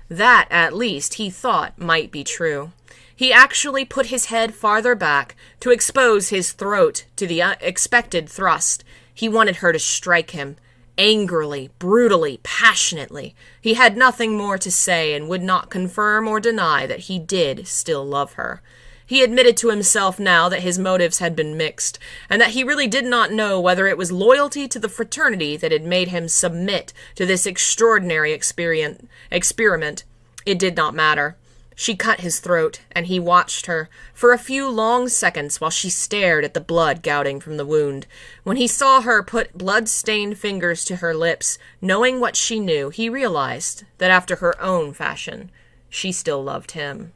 That, at least, he thought might be true. He actually put his head farther back to expose his throat to the unexpected thrust. He wanted her to strike him. Angrily, brutally, passionately. He had nothing more to say and would not confirm or deny that he did still love her. He admitted to himself now that his motives had been mixed, and that he really did not know whether it was loyalty to the fraternity that had made him submit to this extraordinary experiment. It did not matter. She cut his throat, and he watched her for a few long seconds while she stared at the blood gouting from the wound. When he saw her put blood-stained fingers to her lips, knowing what she knew, he realized that after her own fashion, she still loved him.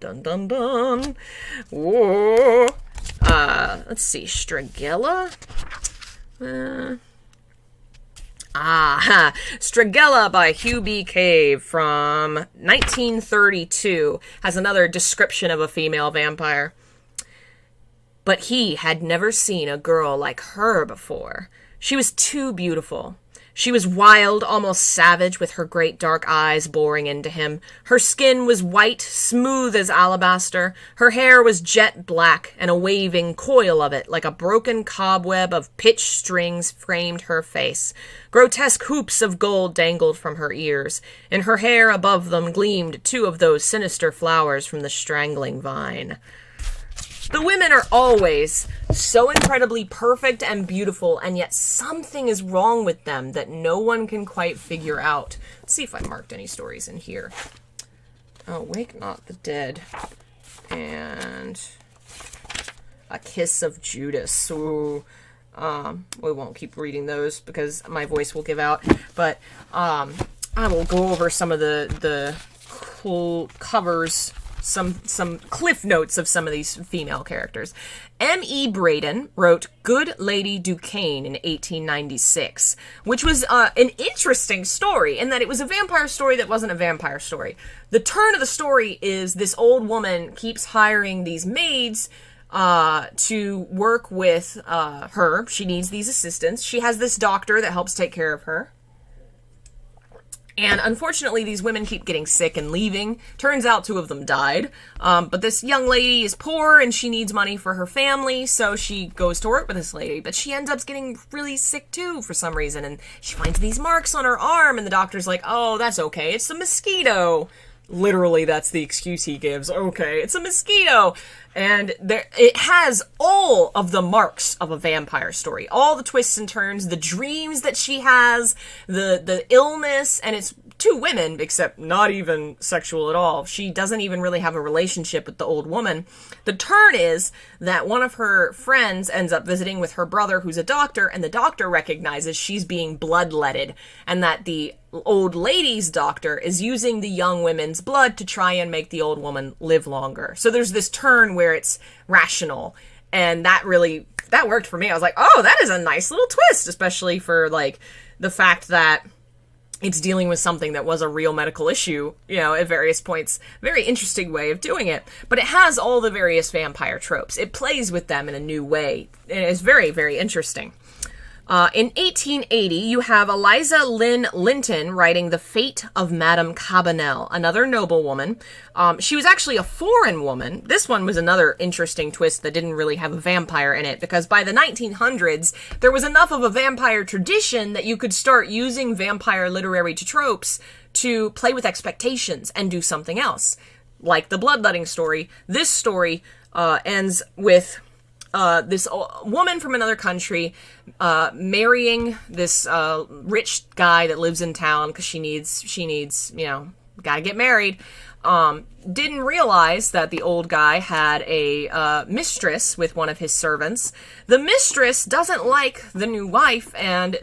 Dun dun dun. Whoa. Let's see, Stragella? Stragella by Hugh B. Cave from 1932 has another description of a female vampire. But he had never seen a girl like her before. She was too beautiful. She was wild, almost savage, with her great dark eyes boring into him. Her skin was white, smooth as alabaster. Her hair was jet black, and a waving coil of it, like a broken cobweb of pitch strings, framed her face. Grotesque hoops of gold dangled from her ears. In her hair above them gleamed 2 of those sinister flowers from the strangling vine. The women are always so incredibly perfect and beautiful, and yet something is wrong with them that no one can quite figure out. Let's see if I marked any stories in here. Oh, Wake Not the Dead. And A Kiss of Judas. Ooh. We won't keep reading those because my voice will give out. But I will go over some of the cool covers, some cliff notes of some of these female characters. M.E. Braden wrote Good Lady Duquesne in 1896, which was an interesting story in that it was a vampire story that wasn't a vampire story. The turn of the story is this old woman keeps hiring these maids to work with her. She needs these assistants. She has this doctor that helps take care of her. And unfortunately, these women keep getting sick and leaving. Turns out 2 of them died. But this young lady is poor and she needs money for her family, so she goes to work with this lady. But she ends up getting really sick too for some reason. And she finds these marks on her arm, and the doctor's like, oh, that's okay. It's a mosquito. Literally, that's the excuse he gives. Okay, it's a mosquito. And it has all of the marks of a vampire story. All the twists and turns, the dreams that she has, the illness, and it's 2 women, except not even sexual at all. She doesn't even really have a relationship with the old woman. The turn is that one of her friends ends up visiting with her brother, who's a doctor, and the doctor recognizes she's being bloodletted, and that the old lady's doctor is using the young women's blood to try and make the old woman live longer. So there's this turn where it's rational, and that worked for me. I was like, oh, that is a nice little twist, especially for like the fact that it's dealing with something that was a real medical issue, at various points. Very interesting way of doing it. But it has all the various vampire tropes. It plays with them in a new way. And it's very, very interesting. In 1880, you have Eliza Lynn Linton writing The Fate of Madame Cabanel, another noblewoman. She was actually a foreign woman. This one was another interesting twist that didn't really have a vampire in it, because by the 1900s, there was enough of a vampire tradition that you could start using vampire literary tropes to play with expectations and do something else. Like the bloodletting story, this story ends with this woman from another country marrying this rich guy that lives in town because she needs, gotta get married. Didn't realize that the old guy had a mistress with one of his servants. The mistress doesn't like the new wife, and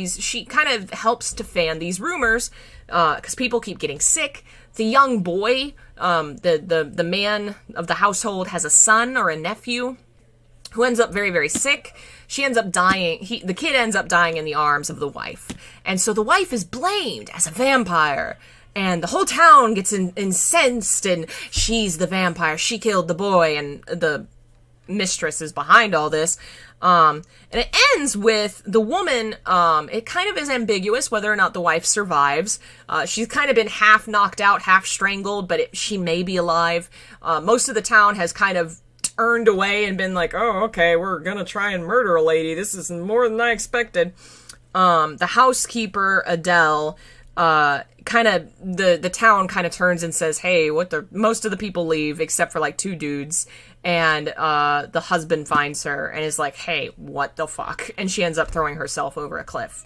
she kind of helps to fan these rumors because people keep getting sick. The young boy, the man of the household, has a son or a nephew who ends up very, very sick. She ends up dying. The kid ends up dying in the arms of the wife. And so the wife is blamed as a vampire. And the whole town gets incensed, and she's the vampire. She killed the boy, and the mistress is behind all this. And it ends with the woman, it kind of is ambiguous whether or not the wife survives. She's kind of been half knocked out, half strangled, but she may be alive. Most of the town has kind of turned away and been like, oh, okay, we're gonna try and murder a lady. This is more than I expected. The housekeeper, Adele, the town kind of turns and says, hey, most of the people leave except for like 2 dudes. And the husband finds her and is like, hey, what the fuck? And she ends up throwing herself over a cliff.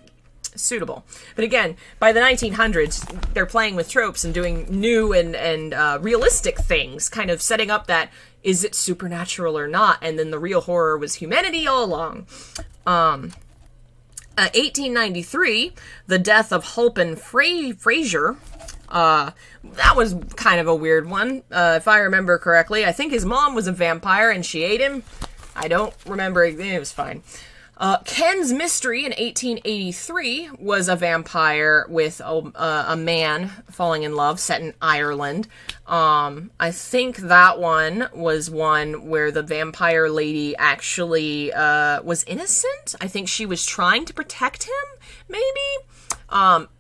Suitable. But again, by the 1900s, they're playing with tropes and doing new and realistic things, kind of setting up that, is it supernatural or not? And then the real horror was humanity all along. 1893, the death of Hulpin Fraser. That was kind of a weird one, if I remember correctly. I think his mom was a vampire and she ate him. I don't remember. It was fine. Ken's Mystery in 1883 was a vampire with a man falling in love, set in Ireland. I think that one was one where the vampire lady actually was innocent. I think she was trying to protect him, maybe.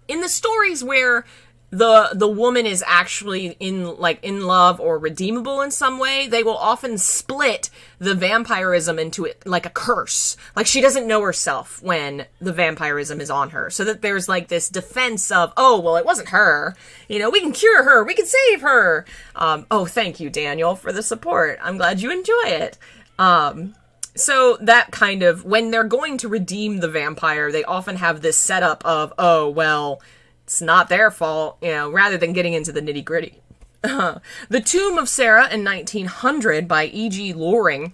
In the stories where the woman is actually in love or redeemable in some way, they will often split the vampirism into it like a curse. Like, she doesn't know herself when the vampirism is on her. So that there's like this defense of, oh, well, it wasn't her. You know, we can cure her. We can save her. Oh, thank you, Daniel, for the support. I'm glad you enjoy it. So that kind of, when they're going to redeem the vampire, they often have this setup of, oh, well, it's not their fault, you know, rather than getting into the nitty-gritty. The Tomb of Sarah in 1900 by E.G. Loring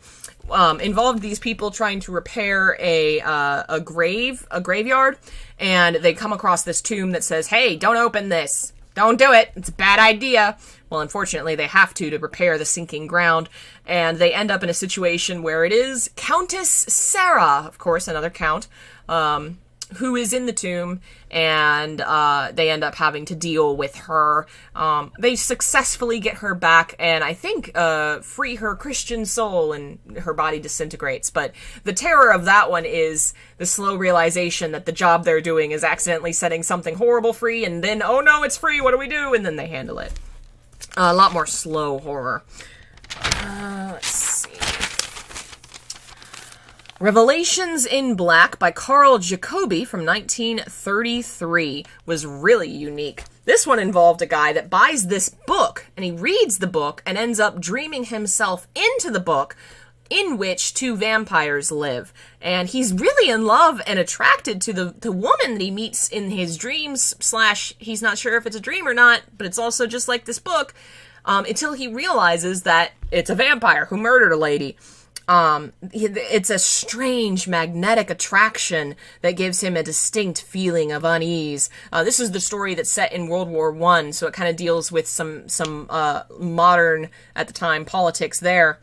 involved these people trying to repair a graveyard, and they come across this tomb that says, hey, don't open this. Don't do it. It's a bad idea. Well, unfortunately, they have to repair the sinking ground, and they end up in a situation where it is Countess Sarah, of course, another count, who is in the tomb, and they end up having to deal with her. They successfully get her back, and I think free her Christian soul, and her body disintegrates. But the terror of that one is the slow realization that the job they're doing is accidentally setting something horrible free, and then, oh no, it's free, what do we do? And then they handle it. A lot more slow horror. Let's see. Revelations in Black by Carl Jacobi from 1933 was really unique. This one involved a guy that buys this book, and he reads the book and ends up dreaming himself into the book in which two vampires live. And he's really in love and attracted to the woman that he meets in his dreams, / he's not sure if it's a dream or not, but it's also just like this book, until he realizes that it's a vampire who murdered a lady. It's a strange magnetic attraction that gives him a distinct feeling of unease. This is the story that's set in World War I, so it kind of deals with some modern, at the time, politics there.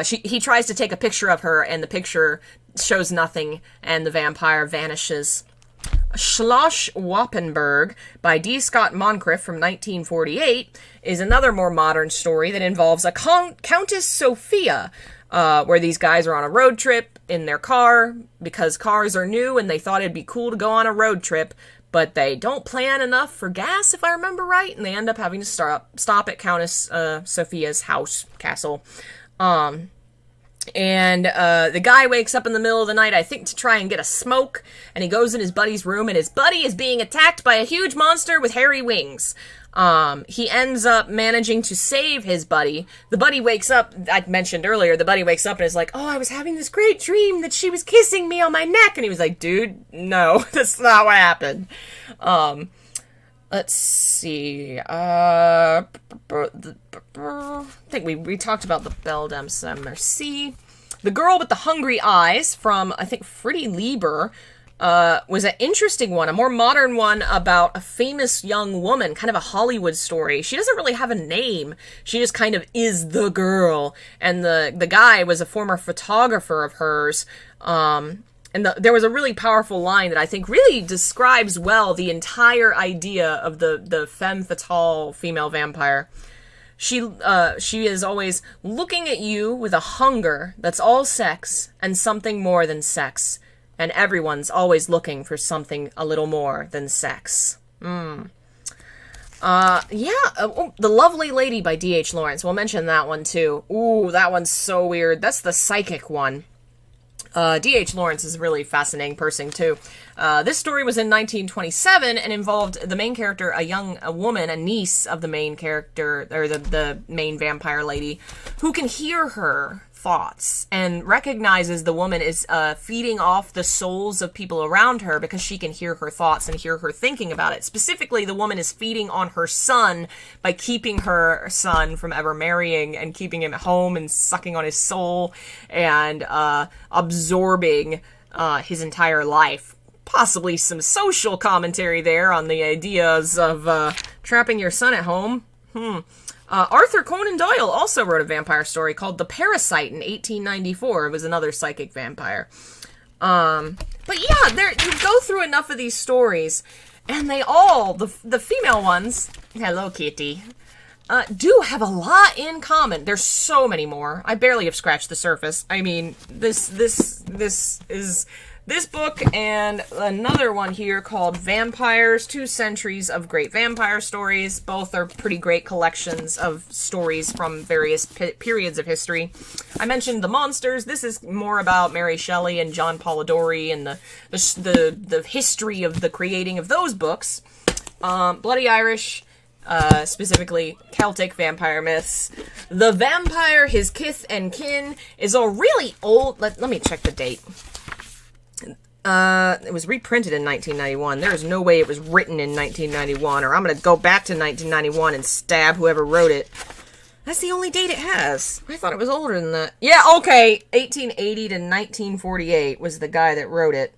He tries to take a picture of her, and the picture shows nothing, and the vampire vanishes. Schloss Wappenberg by D. Scott Moncrief from 1948 is another more modern story that involves a Countess Sophia, where these guys are on a road trip in their car because cars are new and they thought it'd be cool to go on a road trip, but they don't plan enough for gas, if I remember right, and they end up having to stop at Countess Sophia's castle. And the guy wakes up in the middle of the night, I think, to try and get a smoke, and he goes in his buddy's room, and his buddy is being attacked by a huge monster with hairy wings. He ends up managing to save his buddy. The buddy wakes up, I mentioned earlier, the buddy wakes up and is like, oh, I was having this great dream that she was kissing me on my neck. And he was like, dude, no, that's not what happened. Let's see. I think we talked about the Belle de Merci. The Girl with the Hungry Eyes from, I think, Freddie Lieber was an interesting one, a more modern one about a famous young woman, kind of a Hollywood story. She doesn't really have a name. She just kind of is the girl. And the guy was a former photographer of hers. And there was a really powerful line that I think really describes well the entire idea of the femme fatale female vampire. She is always looking at you with a hunger that's all sex and something more than sex. And everyone's always looking for something a little more than sex. The Lovely Lady by D.H. Lawrence. We'll mention that one too. Ooh, that one's so weird. That's the psychic one. D.H. Lawrence is a really fascinating person, too. This story was in 1927 and involved the main character, a woman, a niece of the main character, or the main vampire lady, who can hear her thoughts and recognizes the woman is feeding off the souls of people around her because she can hear her thoughts and hear her thinking about it. Specifically, the woman is feeding on her son by keeping her son from ever marrying and keeping him at home and sucking on his soul and absorbing his entire life. Possibly some social commentary there on the ideas of trapping your son at home. Arthur Conan Doyle also wrote a vampire story called The Parasite in 1894. It was another psychic vampire. But yeah, you go through enough of these stories, and they all, the female ones, hello kitty, do have a lot in common. There's so many more. I barely have scratched the surface. I mean, this book and another one here called Vampires, 2 Centuries of Great Vampire Stories. Both are pretty great collections of stories from various periods of history. I mentioned The Monsters. This is more about Mary Shelley and John Polidori and the history of the creating of those books. Bloody Irish, specifically Celtic vampire myths. The Vampire, His Kith and Kin is a really old... Let me check the date. It was reprinted in 1991. There's no way it was written in 1991, or I'm gonna go back to 1991 and stab whoever wrote it. That's the only date it has. I thought it was older than that. Yeah, okay. 1880 to 1948 was the guy that wrote it.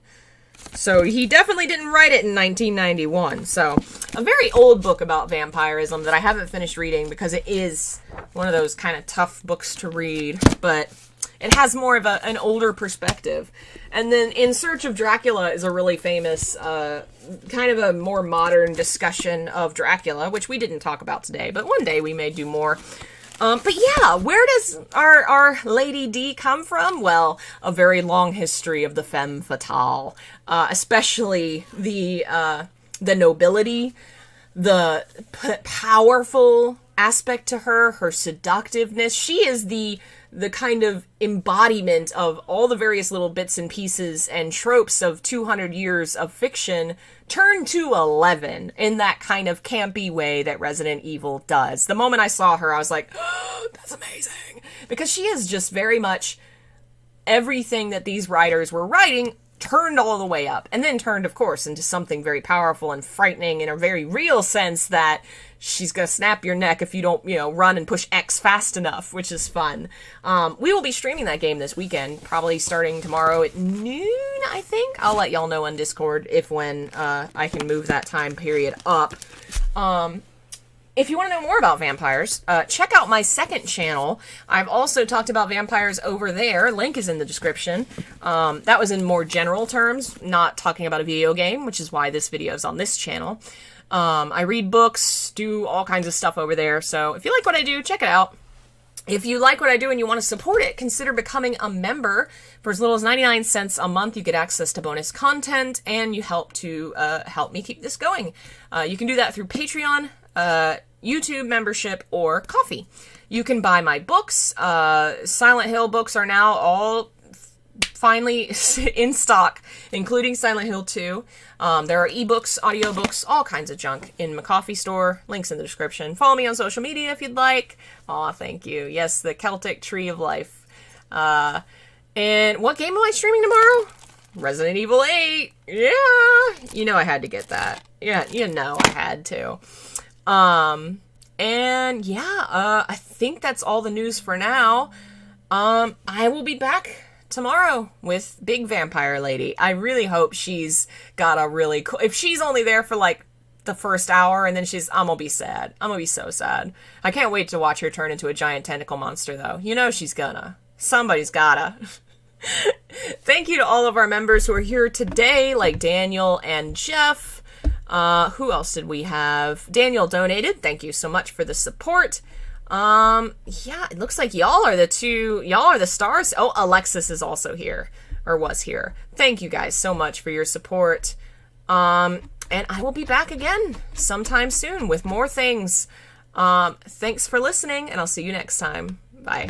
So he definitely didn't write it in 1991. So, a very old book about vampirism that I haven't finished reading because it is one of those kind of tough books to read, but it has more of an older perspective. And then In Search of Dracula is a really famous, kind of a more modern discussion of Dracula, which we didn't talk about today, but one day we may do more. But yeah, where does our Lady D come from? Well, a very long history of the femme fatale, especially the nobility, the powerful aspect to her seductiveness. She is the kind of embodiment of all the various little bits and pieces and tropes of 200 years of fiction turned to 11 in that kind of campy way that Resident Evil does. The moment I saw her, I was like, oh, that's amazing. Because she is just very much everything that these writers were writing turned all the way up, and then turned, of course, into something very powerful and frightening in a very real sense that she's gonna snap your neck if you don't, run and push X fast enough, which is fun. We will be streaming that game this weekend, probably starting tomorrow at noon, I think. I'll let y'all know on Discord when I can move that time period up. If you want to know more about vampires, check out my second channel. I've also talked about vampires over there. Link is in the description. That was in more general terms, not talking about a video game, which is why this video is on this channel. I read books, do all kinds of stuff over there, so if you like what I do, check it out. If you like what I do and you want to support it, consider becoming a member. For as little as 99 cents a month, you get access to bonus content, and you help me keep this going. You can do that through Patreon, YouTube membership, or coffee. You can buy my books. Silent Hill books are now all finally in stock, including Silent Hill 2. There are ebooks, audiobooks, all kinds of junk in my coffee store. Links in the description. Follow me on social media if you'd like. Aw, thank you. Yes, the Celtic Tree of Life. And what game am I streaming tomorrow? Resident Evil 8. Yeah! I had to get that. Yeah, I had to. And yeah, I think that's all the news for now. I will be back tomorrow with Big Vampire Lady. I really hope she's got a really cool... If she's only there for, the first hour and then I'm gonna be sad. I'm gonna be so sad. I can't wait to watch her turn into a giant tentacle monster, though. She's gonna. Somebody's gotta. Thank you to all of our members who are here today, like Daniel and Jeff. Who else did we have? Daniel donated. Thank you so much for the support. Yeah, it looks like y'all are the stars. Oh, Alexis is also here, or was here. Thank you guys so much for your support. And I will be back again sometime soon with more things. Thanks for listening, and I'll see you next time. Bye.